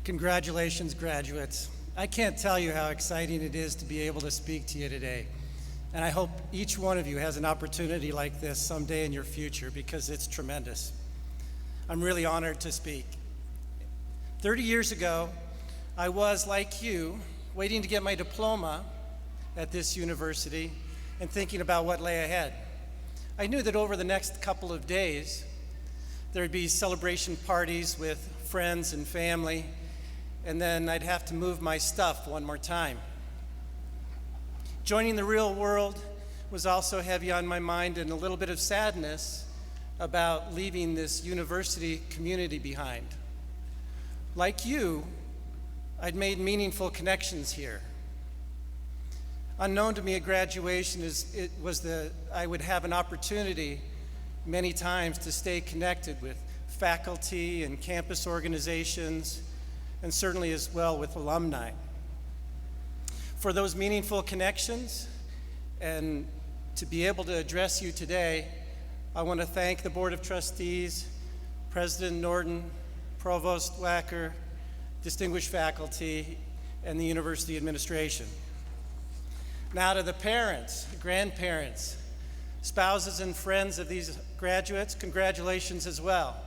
Congratulations, graduates. I can't tell you how exciting it is to be able to speak to you today. And I hope each one of you has an opportunity like this someday in your future because it's tremendous. I'm really honored to speak. 30 years ago, I was, like you, waiting to get my diploma at this university and thinking about what lay ahead. I knew that over the next couple of days, there'd be celebration parties with friends and family, and then I'd have to move my stuff one more time. Joining the real world was also heavy on my mind, and a little bit of sadness about leaving this university community behind. Like you, I'd made meaningful connections here. Unknown to me at graduation was that I would have an opportunity many times to stay connected with faculty and campus organizations, and certainly as well with alumni. For those meaningful connections and to be able to address you today, I want to thank the Board of Trustees, President Norton, Provost Wacker, distinguished faculty, and the university administration. Now to the parents, grandparents, spouses and friends of these graduates, congratulations as well.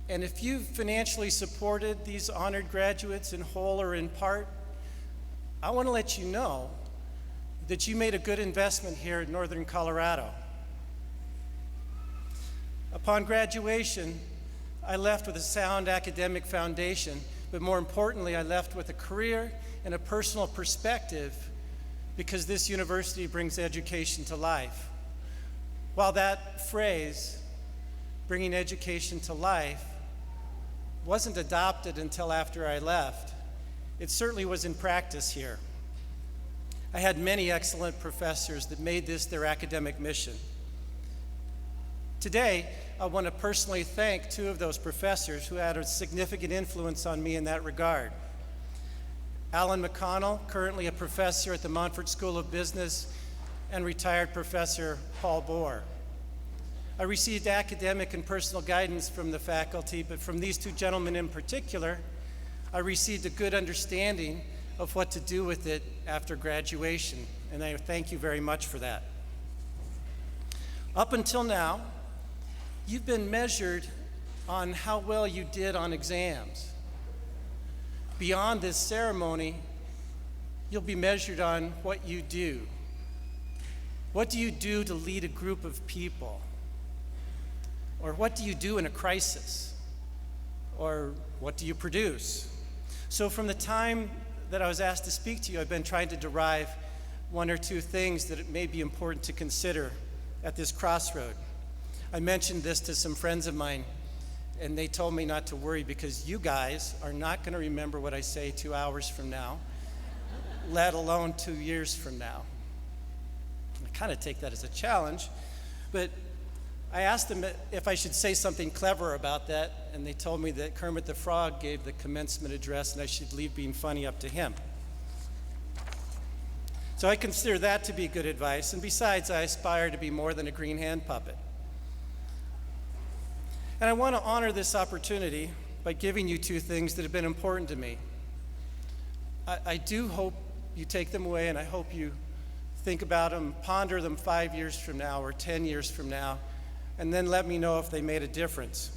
And if you've financially supported these honored graduates in whole or in part, I want to let you know that you made a good investment here in Northern Colorado. Upon graduation, I left with a sound academic foundation, but more importantly, I left with a career and a personal perspective because this university brings education to life. While that phrase, bringing education to life, wasn't adopted until after I left, it certainly was in practice here. I had many excellent professors that made this their academic mission. Today, I want to personally thank two of those professors who had a significant influence on me in that regard. Alan McConnell, currently a professor at the Montfort School of Business, and retired Professor Paul Bohr. I received academic and personal guidance from the faculty, but from these two gentlemen in particular, I received a good understanding of what to do with it after graduation, and I thank you very much for that. Up until now, you've been measured on how well you did on exams. Beyond this ceremony, you'll be measured on what you do. What do you do to lead a group of people? Or what do you do in a crisis? Or what do you produce? So from the time that I was asked to speak to you, I've been trying to derive one or two things that it may be important to consider at this crossroad. I mentioned this to some friends of mine, and they told me not to worry because you guys are not going to remember what I say 2 hours from now, let alone 2 years from now. I kind of take that as a challenge, but I asked them if I should say something clever about that, and they told me that Kermit the Frog gave the commencement address and I should leave being funny up to him. So I consider that to be good advice, and besides, I aspire to be more than a green hand puppet. And I want to honor this opportunity by giving you two things that have been important to me. I do hope you take them away, and I hope you think about them, ponder them 5 years from now or 10 years from now, and then let me know if they made a difference.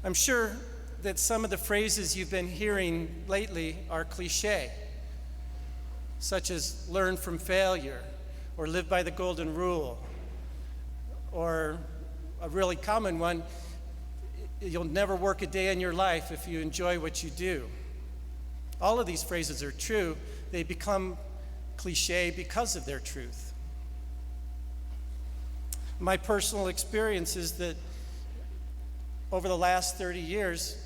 I'm sure that some of the phrases you've been hearing lately are cliche, such as learn from failure, or live by the golden rule, or a really common one, you'll never work a day in your life if you enjoy what you do. All of these phrases are true. They become cliche because of their truth. My personal experience is that over the last 30 years,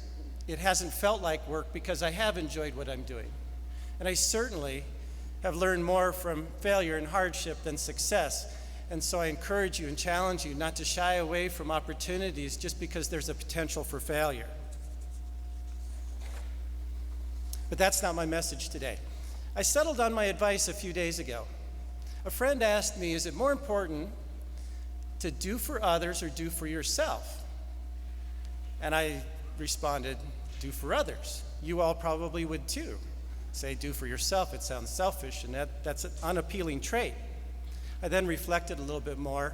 it hasn't felt like work because I have enjoyed what I'm doing. And I certainly have learned more from failure and hardship than success. And so I encourage you and challenge you not to shy away from opportunities just because there's a potential for failure. But that's not my message today. I settled on my advice a few days ago. A friend asked me, is it more important to do for others or do for yourself? And I responded, do for others. you all probably would too. Say, do for yourself, it sounds selfish, and that's an unappealing trait. I then reflected a little bit more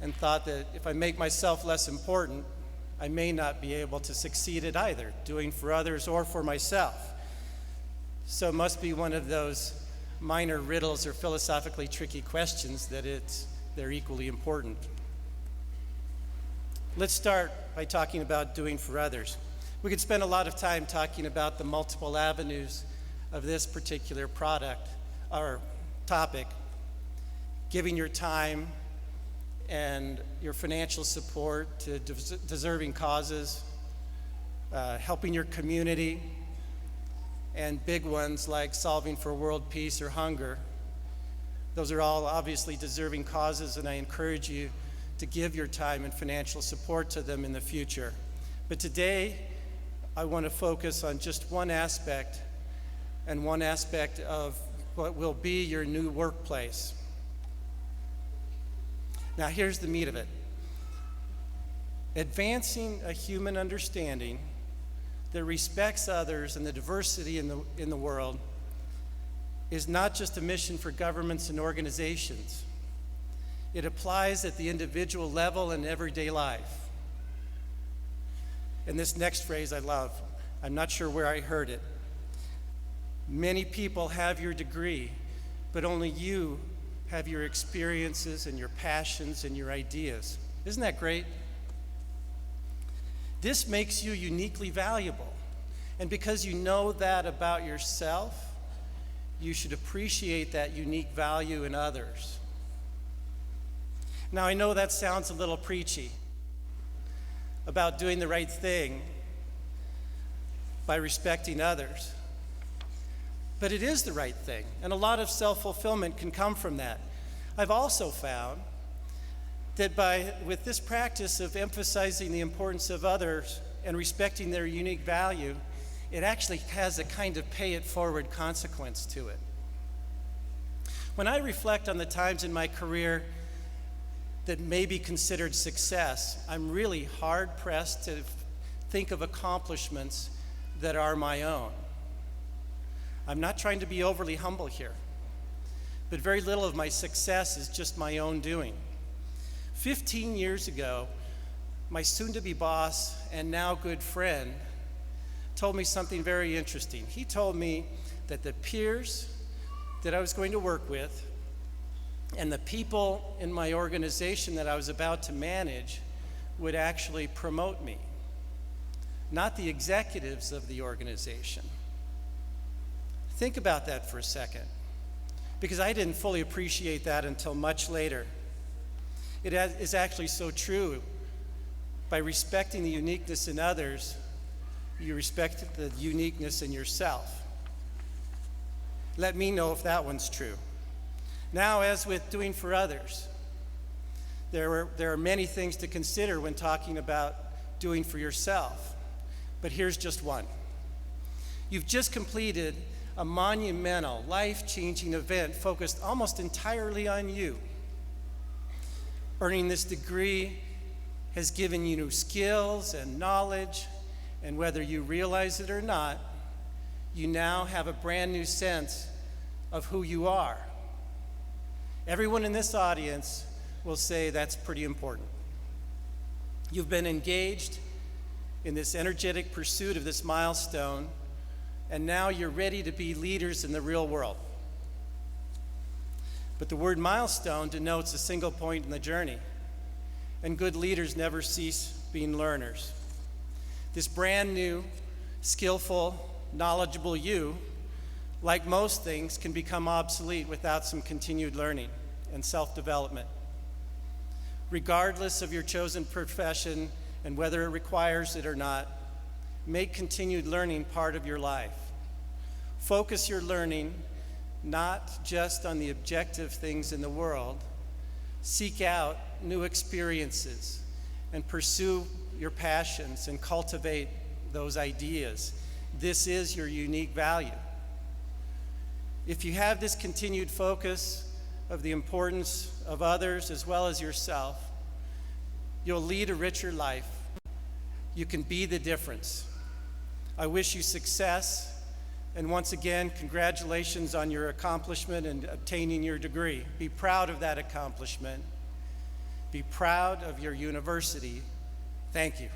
and thought that if I make myself less important, I may not be able to succeed at either, doing for others or for myself. So it must be one of those minor riddles or philosophically tricky questions that they're equally important. Let's start by talking about doing for others. We could spend a lot of time talking about the multiple avenues of this particular product or topic, giving your time and your financial support to deserving causes, helping your community, and big ones like solving for world peace or hunger. Those are all obviously deserving causes, and I encourage you to give your time and financial support to them in the future. But today, I want to focus on just one aspect, and one aspect of what will be your new workplace. Now, here's the meat of it. Advancing a human understanding that respects others and the diversity in the world is not just a mission for governments and organizations. It applies at the individual level in everyday life. And this next phrase I love. I'm not sure where I heard it. Many people have your degree, but only you have your experiences and your passions and your ideas. Isn't that great? This makes you uniquely valuable. And because you know that about yourself, you should appreciate that unique value in others. Now, I know that sounds a little preachy about doing the right thing by respecting others. But it is the right thing, and a lot of self-fulfillment can come from that. I've also found that with this practice of emphasizing the importance of others and respecting their unique value, it actually has a kind of pay-it-forward consequence to it. When I reflect on the times in my career that may be considered success, I'm really hard-pressed to think of accomplishments that are my own. I'm not trying to be overly humble here, but very little of my success is just my own doing. 15 years ago, my soon-to-be boss and now good friend told me something very interesting. He told me that the peers that I was going to work with and the people in my organization that I was about to manage would actually promote me, not the executives of the organization. Think about that for a second, because I didn't fully appreciate that until much later. It is actually so true. By respecting the uniqueness in others, you respect the uniqueness in yourself. Let me know if that one's true. Now, as with doing for others, there are many things to consider when talking about doing for yourself, but here's just one. You've just completed a monumental, life-changing event focused almost entirely on you. Earning this degree has given you new skills and knowledge, and whether you realize it or not, you now have a brand new sense of who you are. Everyone in this audience will say that's pretty important. You've been engaged in this energetic pursuit of this milestone, and now you're ready to be leaders in the real world. But the word milestone denotes a single point in the journey, and good leaders never cease being learners. This brand new, skillful, knowledgeable you, like most things, can become obsolete without some continued learning and self-development. Regardless of your chosen profession and whether it requires it or not, make continued learning part of your life. Focus your learning not just on the objective things in the world. Seek out new experiences and pursue your passions and cultivate those ideas. This is your unique value. If you have this continued focus of the importance of others as well as yourself, you'll lead a richer life. You can be the difference. I wish you success, and once again, congratulations on your accomplishment in obtaining your degree. Be proud of that accomplishment. Be proud of your university. Thank you.